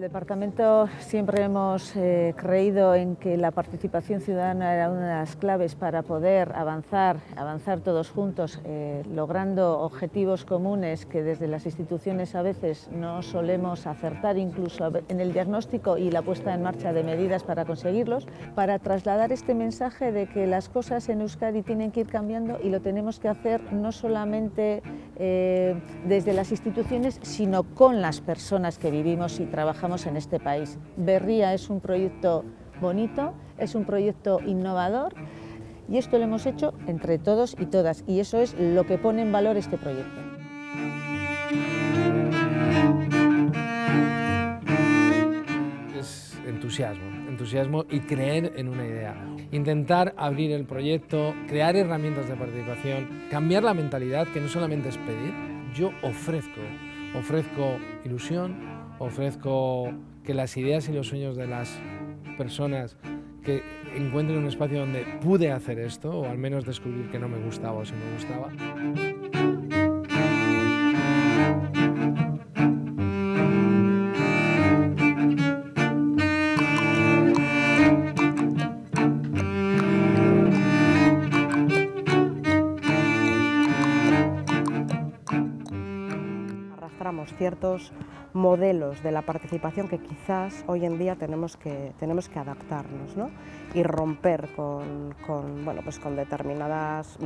departamento siempre hemos creído en que la participación ciudadana era una de las claves para poder avanzar todos juntos, logrando objetivos comunes que desde las instituciones a veces no solemos acertar incluso en el diagnóstico y la puesta en marcha de medidas para conseguirlos, para trasladar este mensaje de que las cosas en Euskadi tienen que ir cambiando y lo tenemos que hacer no solamente desde las instituciones, sino con las personas que vivimos y trabajamos en este país. Berria es un proyecto bonito, es un proyecto innovador y esto lo hemos hecho entre todos y todas y eso es lo que pone en valor este proyecto. Es entusiasmo y creer en una idea. Intentar abrir el proyecto, crear herramientas de participación, cambiar la mentalidad, que no solamente es pedir. Yo ofrezco ilusión, ofrezco que las ideas y los sueños de las personas que encuentren un espacio donde pude hacer esto, o al menos descubrir que no me gustaba o si me gustaba. Arrastramos ciertos modelos de la participación que quizás hoy en día tenemos que adaptarnos, ¿no? Y romper con determinadas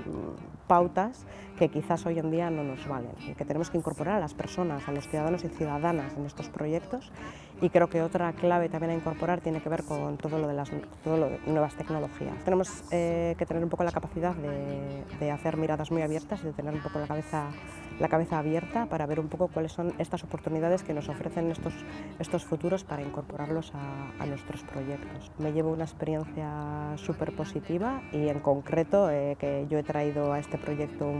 pautas que quizás hoy en día no nos valen, y que tenemos que incorporar a las personas, a los ciudadanos y ciudadanas en estos proyectos. Y creo que otra clave también a incorporar tiene que ver con todo lo de nuevas tecnologías. Tenemos que tener un poco la capacidad de hacer miradas muy abiertas y de tener un poco la cabeza abierta para ver un poco cuáles son estas oportunidades que nos ofrecen estos futuros para incorporarlos a nuestros proyectos. Me llevo una experiencia súper positiva y en concreto que yo he traído a este proyecto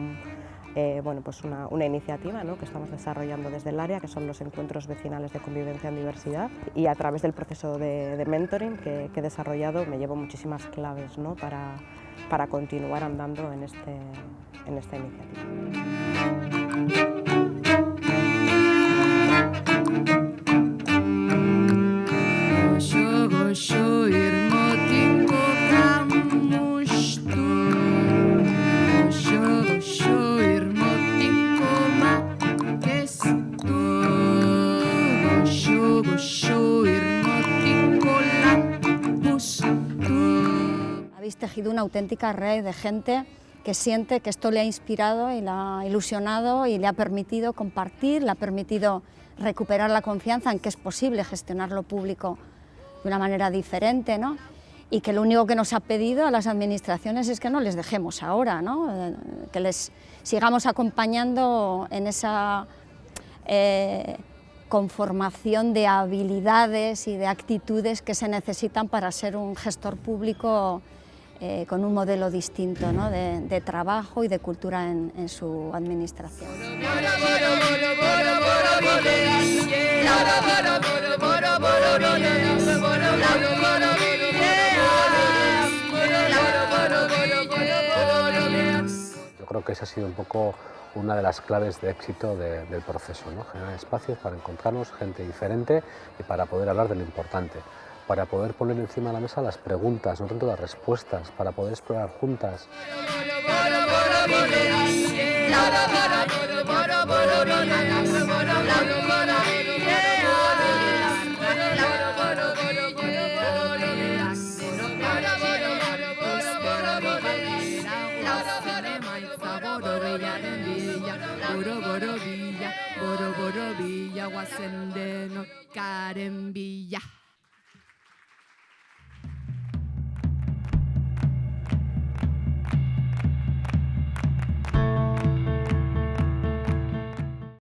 una iniciativa, ¿no?, que estamos desarrollando desde el área, que son los encuentros vecinales de convivencia en diversidad, y a través del proceso de mentoring que he desarrollado me llevo muchísimas claves, ¿no?, para continuar andando en esta iniciativa. Habéis tejido una auténtica red de gente que siente que esto le ha inspirado y le ha ilusionado y le ha permitido compartir, le ha permitido recuperar la confianza en que es posible gestionar lo público de una manera diferente, ¿no? Y que lo único que nos ha pedido a las administraciones es que no les dejemos ahora, ¿no? Que les sigamos acompañando en esa conformación de habilidades y de actitudes que se necesitan para ser un gestor público con un modelo distinto, ¿no?, de trabajo y de cultura en su administración. Yo creo que esa ha sido un poco una de las claves de éxito del proceso, ¿no? Generar espacios para encontrarnos gente diferente y para poder hablar de lo importante, para poder poner encima de la mesa las preguntas, no tanto las respuestas, para poder explorar juntas. Borobilla, guasendeno, Karen Villa.